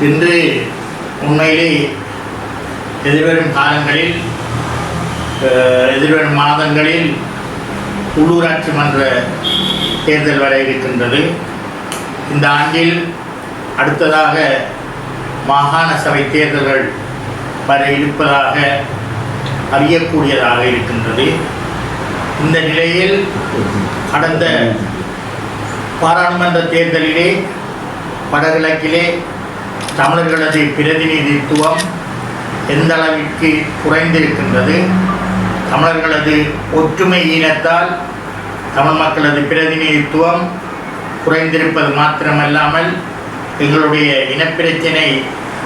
இன்று உண்மையிலே எதிர்வரும் காலங்களில் எதிர்வரும் மாதங்களில் உள்ளூராட்சி மன்ற தேர்தல் வர இருக்கின்றது. இந்த ஆண்டில் அடுத்ததாக மாகாண சபை தேர்தல்கள் வர இருப்பதாக அறியக்கூடியதாக இருக்கின்றது. இந்த நிலையில் கடந்த பாராளுமன்ற தேர்தலிலே வடகிழக்கிலே தமிழர்களது பிரதிநிதித்துவம் எந்த அளவிற்கு குறைந்திருக்கின்றது, தமிழர்களது ஒற்றுமை ஈனத்தால் தமிழ் மக்களது பிரதிநிதித்துவம் குறைந்திருப்பது மாத்திரமல்லாமல் எங்களுடைய இனப்பிரச்சினை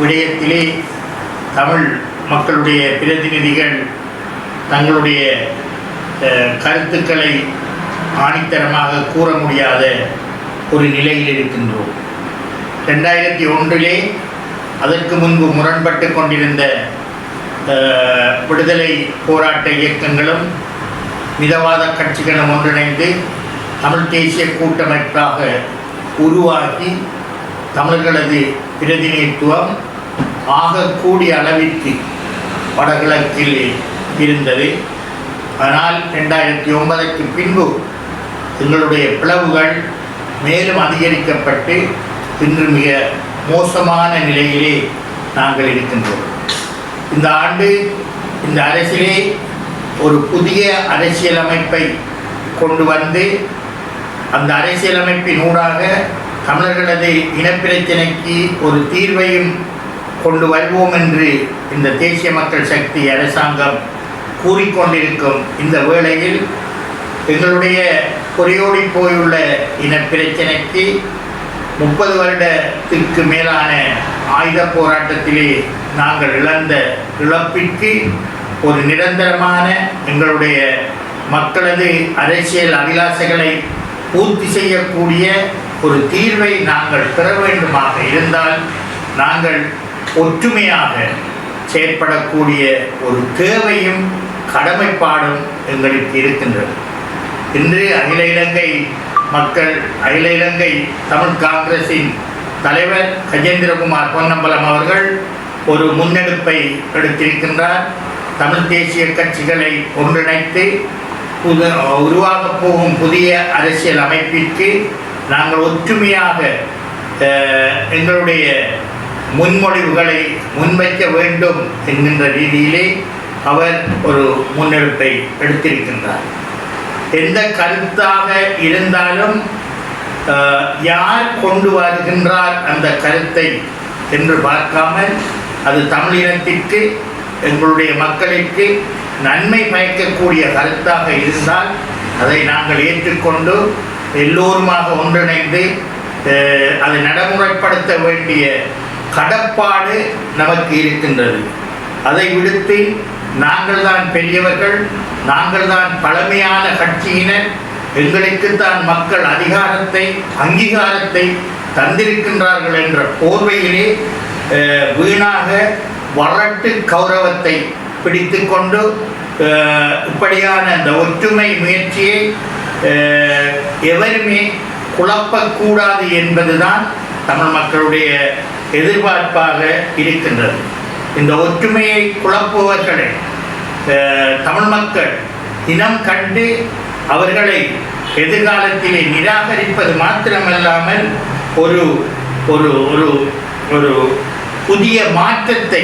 விடயத்திலே தமிழ் மக்களுடைய பிரதிநிதிகள் தங்களுடைய கருத்துக்களை ஆணித்தரமாக கூற முடியாத ஒரு நிலையில் இருக்கின்றோம். 2001 அதற்கு முன்பு முரண்பட்டு கொண்டிருந்த விடுதலை போராட்ட இயக்கங்களும் மிதவாத கட்சிகளும் ஒன்றிணைந்து தமிழ் தேசிய கூட்டமைப்பாக உருவாக்கி தமிழர்களது பிரதிநிதித்துவம் ஆகக்கூடிய அளவிற்கு வடகிழக்கில் இருந்தது. ஆனால் 2009க்கு பின்பு எங்களுடைய பிளவுகள் மேலும் அதிகரிக்கப்பட்டு இன்று மிக மோசமான நிலையிலே நாங்கள் இருக்கின்றோம். இந்த ஆண்டு இந்த அரசிலே ஒரு புதிய அரசியலமைப்பை கொண்டு வந்து அந்த அரசியலமைப்பின் ஊடாக தமிழர்களது இனப்பிரச்சினைக்கு ஒரு தீர்வையும் கொண்டு வருவோம் என்று இந்த தேசிய மக்கள் சக்தி அரசாங்கம் கூறிக்கொண்டிருக்கும் இந்த வேளையில் எங்களுடைய குறையோடி போயுள்ள இனப்பிரச்சினைக்கு 30 வருடத்திற்கு மேலான ஆயுத போராட்டத்திலே நாங்கள் இழந்த இழப்பிற்கு ஒரு நிரந்தரமான எங்களுடைய மக்களது அரசியல் அபிலாஷைகளை பூர்த்தி செய்யக்கூடிய ஒரு தீர்வை நாங்கள் பெற வேண்டுமாக இருந்தால் நாங்கள் ஒற்றுமையாக செயற்படக்கூடிய ஒரு தேவையும் கடமைப்பாடும் எங்களுக்கு இருக்கின்றது. இன்று அகில இலங்கை மக்கள் அகில இலங்கை தமிழ் காங்கிரஸின் தலைவர் கஜேந்திரகுமார் பொன்னம்பலம் அவர்கள் ஒரு முன்னெடுப்பை எடுத்திருக்கின்றார். தமிழ் தேசிய கட்சிகளை ஒன்றிணைத்து உருவாகப் போகும் புதிய அரசியல் அமைப்பிற்கு நாங்கள் ஒற்றுமையாக எங்களுடைய முன்மொழிவுகளை முன்வைக்க வேண்டும் என்கின்ற ரீதியிலே அவர் ஒரு முன்னெடுப்பை எடுத்திருக்கின்றார். எந்த கருத்தாக இருந்தாலும் யார் கொண்டு வருகின்றார் அந்த கருத்தை என்று பார்க்காமல் அது தமிழினத்திற்கு எங்களுடைய மக்களுக்கு நன்மை பயக்கக்கூடிய கருத்தாக இருந்தால் அதை நாங்கள் ஏற்றுக்கொண்டு எல்லோருமாக ஒன்றிணைந்து அதை நடைமுறைப்படுத்த வேண்டிய கடப்பாடு நமக்கு இருக்கின்றது. அதை விடுத்து நாங்கள் தான் பெரியவர்கள், நாங்கள் தான் பழமையான கட்சியினர், எங்களுக்குத்தான் மக்கள் அதிகாரத்தை அங்கீகாரத்தை தந்திருக்கின்றார்கள் என்ற போர்வையிலே வீணாக வரட்டு கௌரவத்தை பிடித்து கொண்டு இப்படியான அந்த ஒற்றுமை முயற்சியை எவருமே குழப்பக்கூடாது என்பதுதான் தமிழ் மக்களுடைய எதிர்பார்ப்பாக இருக்கின்றது. இந்த ஒற்றுமையை குழப்புவர்களை தமிழ் மக்கள் இனம் கண்டு அவர்களை எதிர்காலத்திலே நிராகரிப்பது மாத்திரமல்லாமல் ஒரு ஒரு ஒரு ஒரு புதிய மாற்றத்தை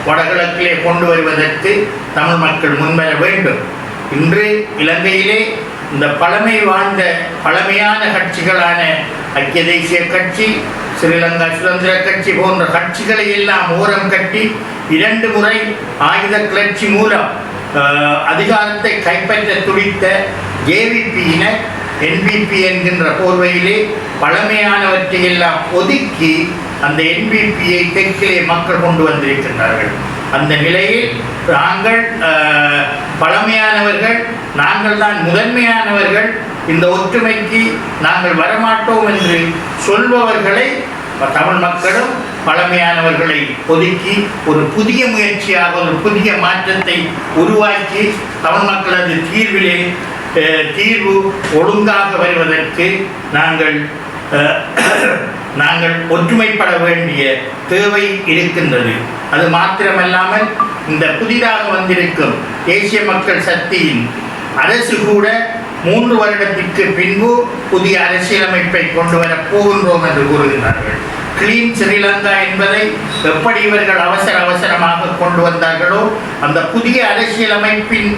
வடகிழக்கிலே கொண்டு வருவதற்கு தமிழ் மக்கள் முன்வர வேண்டும். இன்று இலங்கையிலே இந்த பழமை வாழ்ந்த பழமையான கட்சிகளான ஐக்கிய தேசிய கட்சி, ஸ்ரீலங்கா சுதந்திர கட்சி போன்ற கட்சிகளை எல்லாம் ஓரம் கட்டி 2 முறை ஆயுத கிளர்ச்சி மூலம் அதிகாரத்தை கைப்பற்ற துடித்த ஜேவிபியினர் என்பிபி என்கின்ற போர்வையிலே பழமையானவற்றை எல்லாம் ஒதுக்கி அந்த என்பிபியை தெற்கிலே மக்கள் கொண்டு வந்திருக்கின்றார்கள். அந்த நிலையில் நாங்கள் பழமையானவர்கள், நாங்கள் தான் முதன்மையானவர்கள், இந்த ஒற்றுமைக்கு நாங்கள் வரமாட்டோம் என்று சொல்பவர்களை தமிழ் மக்களும் பழமையானவர்களை ஒதுக்கி ஒரு புதிய முயற்சியாக ஒரு புதிய மாற்றத்தை உருவாக்கி தமிழ் மக்களது தீர்வு ஒழுங்காக வருவதற்கு நாங்கள் நாங்கள் ஒற்றுமைப்பட வேண்டிய தேவை இருக்கின்றது. அது மாத்திரமல்லாமல் இந்த புதிதாக வந்திருக்கும் தேசிய மக்கள் சக்தியின் அரசு கூட 3 வருடத்திற்கு பின்பு புதிய அரசியலமைப்பை கொண்டு வரப் போகின்றோம் என்று கூறுகிறார்கள். கிளீன் ஸ்ரீலங்கா என்பதை எப்படி இவர்கள் அவசரமாக கொண்டு வந்தார்களோ அந்த புதிய அரசியலமைப்பின்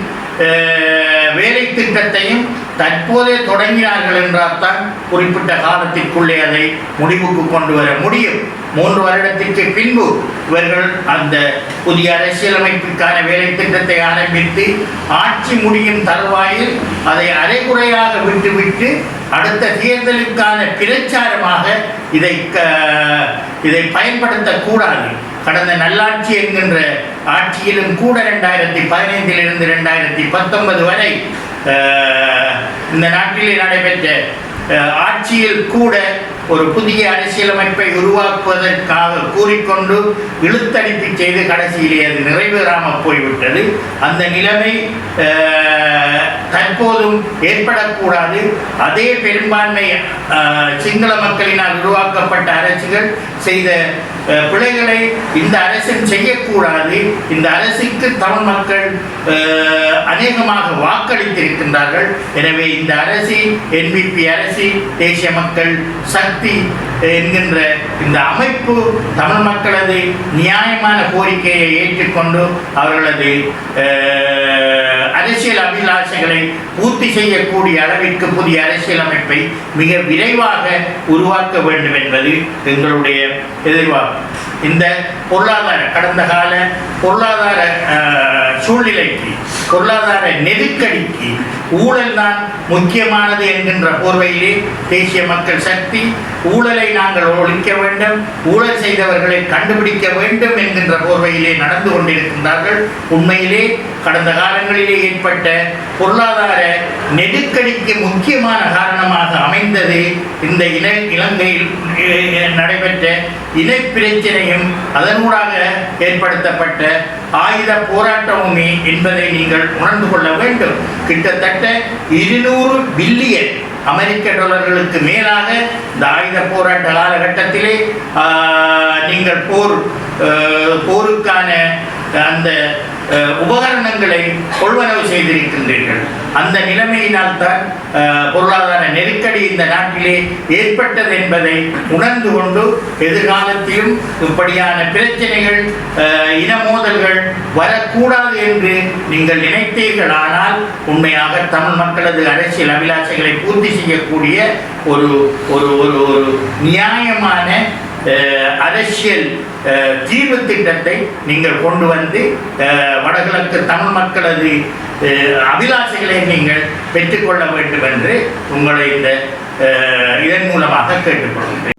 வேலை திட்டத்தையும் தற்போதே தொடங்கினார்கள் என்றால் தான் குறிப்பிட்ட காலத்திற்குள்ளே அதை முடிவுக்கு கொண்டு வர முடியும். 3 வருடத்திற்கு பின்பு இவர்கள் அந்த புதிய அரசியலமைப்பிற்கான வேலை திட்டத்தை ஆரம்பித்து ஆட்சி முடியும் தருவாயில் அதை அரைகுறையாக விட்டுவிட்டு அடுத்த தேர்தலுக்கான பிரச்சாரமாக இதை பயன்படுத்தக்கூடாது. கடந்த நல்லாட்சி என்கின்ற ஆட்சியிலும் கூட 2015 2019 வரை இந்த நாட்டிலே நடைபெற்ற ஆட்சியில் கூட ஒரு புதிய அரசியலமைப்பை உருவாக்குவதற்காக கூறிக்கொண்டு இழுத்தடிப்பு செய்து கடைசியிலே அது நிறைவேறாமல் போய்விட்டது. அந்த நிலைமை தற்போதும் ஏற்படக்கூடாது. அதே பெரும்பான்மை சிங்கள மக்களினால் உருவாக்கப்பட்ட அரசுகள் செய்த பிழைகளை இந்த அரசும் செய்யக்கூடாது. இந்த அரசுக்கு தமிழ் மக்கள் அநேகமாக வாக்களித்திருக்கின்றார்கள். எனவே இந்த அரசு NPP அரசு தேசிய மக்கள் சக்தி என்கின்ற இந்த அமைப்பு தமிழ் மக்களது நியாயமான கோரிக்கையை ஏற்றுக்கொண்டு அவர்களது அரசியல் அபிலாஷைகளை பூர்த்தி செய்யக்கூடிய அளவிற்கு புதிய அரசியலமைப்பை மிக விரைவாக உருவாக்க வேண்டும் என்பது எங்களுடைய எதிர்பார்ப்பு. இந்த கடந்த கால பொருளாதார சூழ்நிலைக்கு, பொருளாதார நெருக்கடிக்கு ஊழல் தான் முக்கியமானது என்கின்ற போர்வையிலே தேசிய மக்கள் சக்தி ஊழலை நாங்கள் ஒழிக்க வேண்டும், ஊழல் செய்தவர்களை கண்டுபிடிக்க வேண்டும் என்கின்ற போர்வையிலே நடந்து கொண்டிருக்கின்றார்கள். உண்மையிலே கடந்த காலங்களிலே ஏற்பட்ட பொருளாதார நெருக்கடிக்கு முக்கியமான காரணமாக அமைந்தது இந்த இலங்கையில் நடைபெற்ற இனப்பிரச்சனையும் அதனூடாக ஏற்படுத்தப்பட்ட ஆயுத போராட்டமுமே என்பதை நீங்கள் உணர்ந்து கொள்ள வேண்டும். கிட்டத்தட்ட 200 பில்லியன் அமெரிக்க டாலர்களுக்கு மேலாக இந்த ஆயுத போராட்ட காலகட்டத்திலே நீங்கள் போருக்கான அந்த உபகரணங்களை கொள்வனவு செய்திருக்கின்றீர்கள். அந்த நிலைமையினால் தான் பொருளாதார நெருக்கடி இந்த நாட்டிலே ஏற்பட்டது என்பதை உணர்ந்து கொண்டு எதிர்காலத்திலும் இப்படியான பிரச்சனைகள், இன மோதல்கள் வரக்கூடாது என்று நீங்கள் நினைத்தீர்கள். ஆனால் உண்மையாக தமிழ் மக்களது அரசியல் அபிலாஷைகளை பூர்த்தி செய்யக்கூடிய ஒரு ஒரு ஒரு நியாயமான அரசியல் தீர்வு திட்டத்தை நீங்கள் கொண்டு வந்து வடகிழக்கு தமிழ் மக்களது அபிலாஷைகளை நீங்கள் பெற்றுக்கொள்ள வேண்டும் என்று உங்களை இதன் மூலமாக கேட்டுக்கொள்கிறேன்.